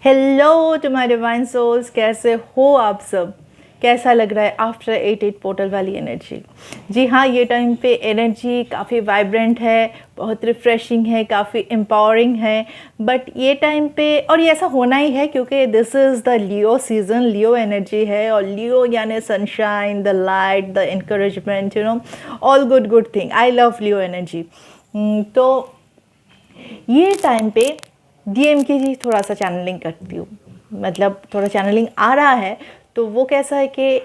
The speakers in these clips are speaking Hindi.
Hello to my divine souls, कैसे हो आप सब। कैसा लग रहा है आफ्टर 8 पोर्टल वाली एनर्जी। जी हाँ, ये टाइम पे एनर्जी काफ़ी वाइब्रेंट है, बहुत रिफ़्रेशिंग है, काफ़ी एम्पावरिंग है। बट ये टाइम पे, और ये ऐसा होना ही है क्योंकि this is the Leo season, Leo energy है। और लियो यानी sunshine, the light, the encouragement, all good good thing. I love Leo energy. तो ये टाइम पे डीएम की जी थोड़ा सा चैनलिंग करती हूँ, मतलब थोड़ा चैनलिंग आ रहा है। तो वो कैसा है कि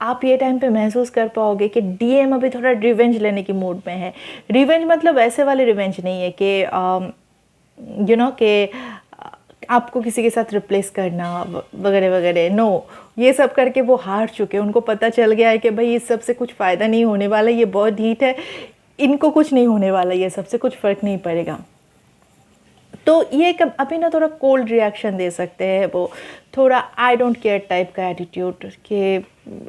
आप ये टाइम पे महसूस कर पाओगे कि डीएम अभी थोड़ा रिवेंज लेने की मूड में है। रिवेंज मतलब ऐसे वाले रिवेंज नहीं है कि कि आपको किसी के साथ रिप्लेस करना वगैरह वगैरह। नो, ये सब करके वो हार चुके हैं। उनको पता चल गया है कि भाई इस सब से कुछ फ़ायदा नहीं होने वाला, ये बहुत हीट है, इनको कुछ नहीं होने वाला, ये सबसे कुछ फ़र्क नहीं पड़ेगा। तो ये कब अभी ना थोड़ा कोल्ड रिएक्शन दे सकते हैं, वो थोड़ा आई डोंट केयर टाइप का एटीट्यूड कि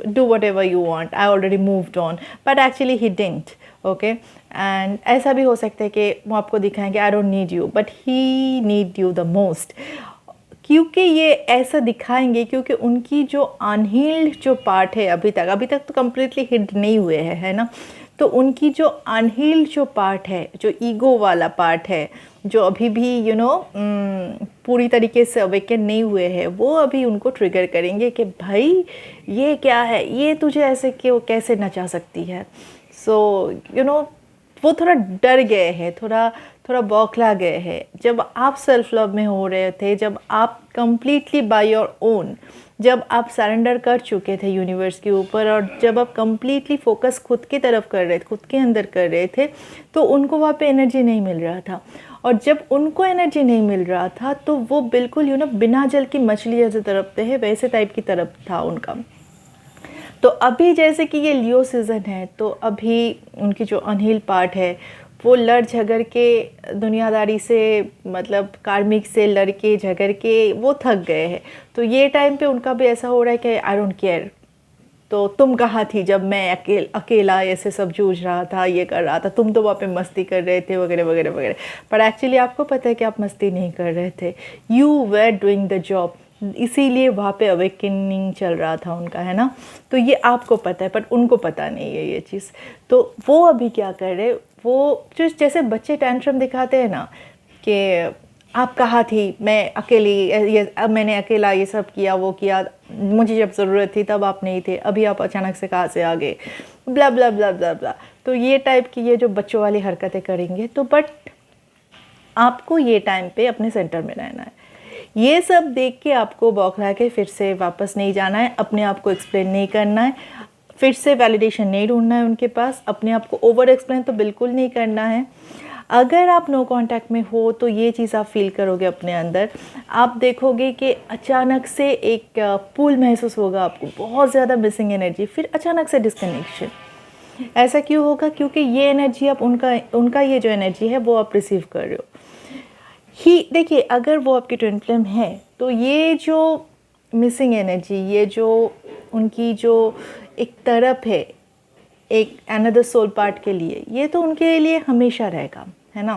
do what ever you want, I already moved on, but actually he didn't. Okay, and ऐसा भी हो सकता है कि वो आपको दिखाएंगे I don't need you, but he need you the most. क्योंकि ये ऐसा दिखाएंगे क्योंकि उनकी जो अनहील्ड जो पार्ट है, अभी तक तो कम्प्लीटली हिट नहीं हुए हैं, है ना। तो उनकी जो अनहील्ड जो पार्ट है, जो ईगो वाला पार्ट है, जो अभी भी पूरी तरीके से अवेकन नहीं हुए हैं, वो अभी उनको ट्रिगर करेंगे कि भाई ये क्या है, ये तुझे ऐसे क्यों, कैसे नचा सकती है। सो वो थोड़ा डर गए हैं, थोड़ा बौखला गए हैं। जब आप सेल्फ लव में हो रहे थे, जब आप कंप्लीटली बाय योर ओन, जब आप सरेंडर कर चुके थे यूनिवर्स के ऊपर, और जब आप कंप्लीटली फोकस खुद की तरफ कर रहे थे, खुद के अंदर कर रहे थे, तो उनको वहाँ पे एनर्जी नहीं मिल रहा था। और जब उनको एनर्जी नहीं मिल रहा था तो वो बिल्कुल बिना जल की मछली जैसे तड़पते हैं, वैसे टाइप की तरफ था उनका। तो अभी जैसे कि ये लियो सीज़न है, तो अभी उनकी जो अनहील पार्ट है वो लड़ झगड़ के दुनियादारी से, मतलब कार्मिक से लड़ के झगड़ के वो थक गए हैं। तो ये टाइम पे उनका भी ऐसा हो रहा है कि आई डोंट केयर, तो तुम कहाँ थी जब मैं अकेला ऐसे सब जूझ रहा था, ये कर रहा था, तुम तो वहाँ पे मस्ती कर रहे थे वगैरह वगैरह वगैरह। पर एक्चुअली आपको पता है कि आप मस्ती नहीं कर रहे थे, you were doing the job. इसीलिए वहाँ पे अवेकनिंग चल रहा था उनका, है ना। तो ये आपको पता है, पर उनको पता नहीं है ये चीज़। तो वो अभी क्या कर रहे, वो जो जैसे बच्चे टेंट्रम दिखाते हैं ना कि आप कहाँ थी, मैं अकेली, ये अब मैंने अकेला ये सब किया वो किया, मुझे जब ज़रूरत थी तब आप नहीं थे, अभी आप अचानक से कहाँ से आ गए, ब्ला ब्ला ब्ला ब्ला ब्ला। तो ये टाइप की ये जो बच्चों वाली हरकतें करेंगे। तो बट आपको ये टाइम पे अपने सेंटर में रहना है। ये सब देख के आपको बौखला के फिर से वापस नहीं जाना है, अपने आप को एक्सप्लेन नहीं करना है, फिर से वैलिडेशन नहीं ढूंढना है उनके पास, अपने आप को ओवर एक्सप्लेन तो बिल्कुल नहीं करना है। अगर आप नो कांटेक्ट में हो तो ये चीज़ आप फील करोगे अपने अंदर। आप देखोगे कि अचानक से एक पुल महसूस होगा आपको, बहुत ज़्यादा मिसिंग एनर्जी, फिर अचानक से डिस्कनेक्शन। ऐसा क्यों होगा? क्योंकि ये एनर्जी आप उनका ये जो एनर्जी है वो आप रिसीव कर रहे हो ही। देखिए, अगर वो आपकी ट्विन फ्लेम है तो ये जो मिसिंग एनर्जी, ये जो उनकी जो एक तरफ है, एक अनदर सोल पार्ट के लिए, ये तो उनके लिए हमेशा रहेगा, है ना।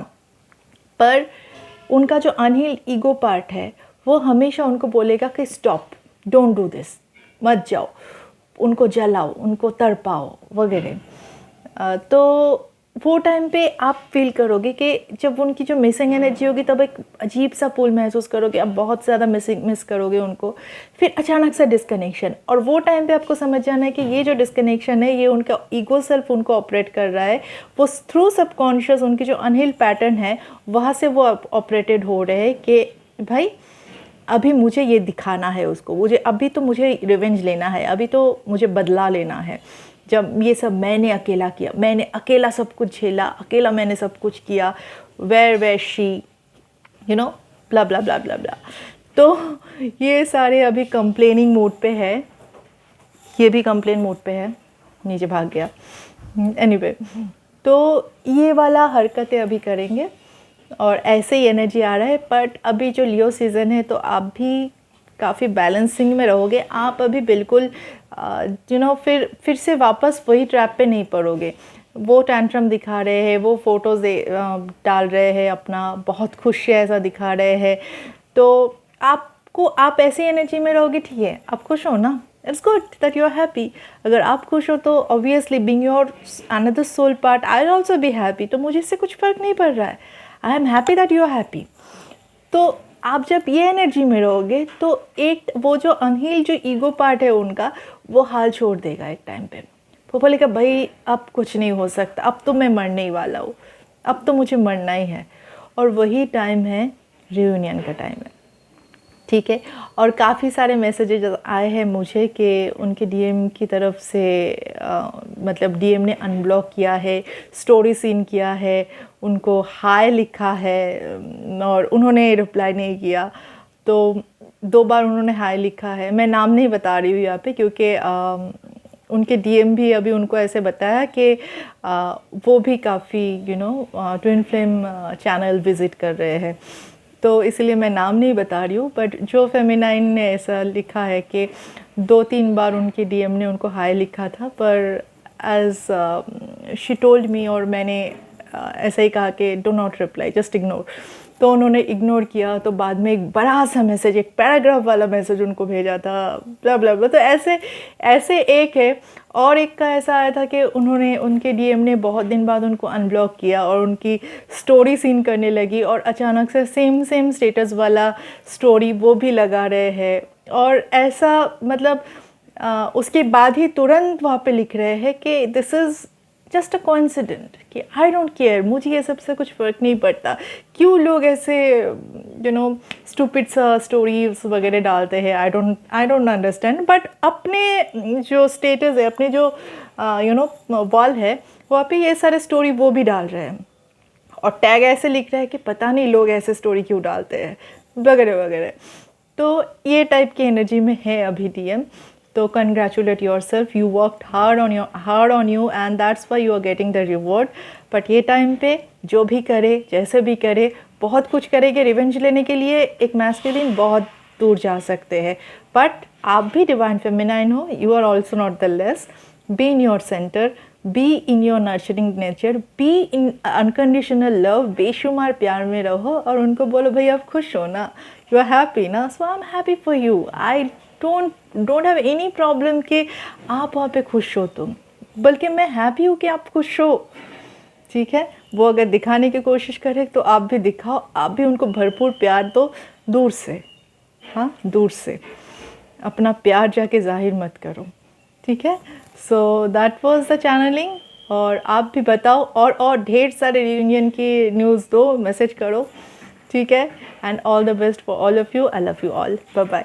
पर उनका जो अनहील्ड ईगो पार्ट है वो हमेशा उनको बोलेगा कि स्टॉप, डोंट डू दिस, मत जाओ, उनको जलाओ, उनको तड़पाओ वगैरह। तो वो टाइम पे आप फील करोगे कि जब उनकी जो मिसिंग एनर्जी होगी तब एक अजीब सा पुल महसूस करोगे, आप बहुत ज़्यादा मिस करोगे उनको, फिर अचानक से डिस्कनेक्शन। और वो टाइम पे आपको समझ जाना है कि ये जो डिस्कनेक्शन है ये उनका ईगो सेल्फ उनको ऑपरेट कर रहा है, वो थ्रू सबकॉन्शियस उनकी जो अनहील्ड पैटर्न है वहाँ से वो ऑपरेटेड हो रहे हैं कि भाई अभी मुझे ये दिखाना है उसको, मुझे अभी तो मुझे रिवेंज लेना है, अभी तो मुझे बदला लेना है। जब ये सब मैंने अकेला किया, मैंने अकेला सब कुछ झेला, अकेला मैंने सब कुछ किया, वेर शी, ब्ला ब्ला ब्ला ब्ला ब्ला। तो ये सारे अभी कंप्लेनिंग मोड पे है, ये भी कंप्लेन मोड पे है, नीचे भाग गया। एनीवे, तो ये वाला हरकतें अभी करेंगे और ऐसे ही एनर्जी आ रहा है। बट अभी जो लियो सीज़न है तो आप भी काफ़ी बैलेंसिंग में रहोगे। आप अभी बिल्कुल फिर से वापस वही ट्रैप पे नहीं पड़ोगे। वो टैंट्रम दिखा रहे हैं, वो फ़ोटोज़ डाल रहे हैं अपना, बहुत खुश है ऐसा दिखा रहे हैं, तो आपको, आप ऐसी एनर्जी में रहोगे, ठीक है, आप खुश हो ना, it's good that you are happy. अगर आप खुश हो तो obviously being your another soul part I will also be happy. तो मुझे इससे कुछ फ़र्क नहीं पड़ रहा है, I am happy that you are happy. तो आप जब ये एनर्जी में रहोगे तो एक वो जो अनहील जो ईगो पार्ट है उनका, वो हाल छोड़ देगा एक टाइम पे। वो बोलेगा भाई अब कुछ नहीं हो सकता, अब तो मैं मरने ही वाला हूँ, अब तो मुझे मरना ही है। और वही टाइम है रियूनियन का टाइम है, ठीक है। और काफ़ी सारे मैसेजेज आए हैं मुझे कि उनके डीएम की तरफ से मतलब डीएम ने अनब्लॉक किया है, स्टोरी सीन किया है, उनको हाय लिखा है और उन्होंने रिप्लाई नहीं किया। तो 2 बार उन्होंने हाय लिखा है। मैं नाम नहीं बता रही हूँ यहाँ पे क्योंकि उनके डीएम भी अभी उनको ऐसे बताया कि वो भी काफ़ी ट्विन फ्लेम चैनल विज़िट कर रहे हैं, तो इसलिए मैं नाम नहीं बता रही हूँ। बट जो फेमिनाइन ने ऐसा लिखा है कि 2-3 बार उनके डीएम ने उनको हाय लिखा था, पर एज शी टोल्ड मी, और मैंने ऐसा ही कहा कि do not reply, just ignore. तो उन्होंने इग्नोर किया, तो बाद में एक बड़ा सा मैसेज, एक पैराग्राफ वाला मैसेज उनको भेजा था, ब्ला ब्ला ब्ला। तो ऐसे एक है। और एक का ऐसा आया था कि उनके डीएम ने बहुत दिन बाद उनको अनब्लॉक किया और उनकी स्टोरी सीन करने लगी, और अचानक से सेम स्टेटस वाला स्टोरी वो भी लगा रहे हैं। और ऐसा मतलब उसके बाद ही तुरंत वहाँ पे लिख रहे हैं कि this is just a coincident, कि आई डोंट केयर, मुझे ये सबसे कुछ फ़र्क नहीं पड़ता। क्यों लोग ऐसे स्टूपिड सा स्टोरीज वगैरह डालते हैं, आई डोंट अंडरस्टैंड। बट अपने जो स्टेटस है, अपने जो वॉल है, वहाँ पे ये सारे स्टोरी वो भी डाल रहे हैं, और टैग ऐसे लिख रहे हैं कि पता नहीं लोग ऐसे स्टोरी क्यों डालते हैं, वगैरह वगैरह। तो ये टाइप की एनर्जी में है अभी डीएम। तो congratulate yourself, you worked hard on you and that's why you are getting the reward. But ये टाइम पे जो भी करे, जैसे भी करे, बहुत कुछ करेंगे रिवेंज लेने के लिए, एक मैस्कुलिन बहुत दूर जा सकते हैं। बट आप भी डिवाइन फेमिनाइन हो, you are also not the less. Be in your centre, be in your nurturing nature, be in unconditional love, बेशुमार प्यार में रहो, और उनको बोलो भाई आप खुश हो ना, यू आर हैप्पी ना, so I am happy for you. I don't have any problem कि आप वहाँ पे खुश हो तुम, बल्कि मैं हैप्पी हूँ कि आप खुश हो, ठीक है। वो अगर दिखाने की कोशिश करे तो आप भी दिखाओ, आप भी उनको भरपूर प्यार दो, दूर से, हाँ दूर से, अपना प्यार जाके जाहिर मत करो, ठीक है। So that was the channelling. और आप भी बताओ, और ढेर सारे रियूनियन की न्यूज़ दो, मैसेज करो, ठीक है। And all the best for all of you, I love you all, bye bye.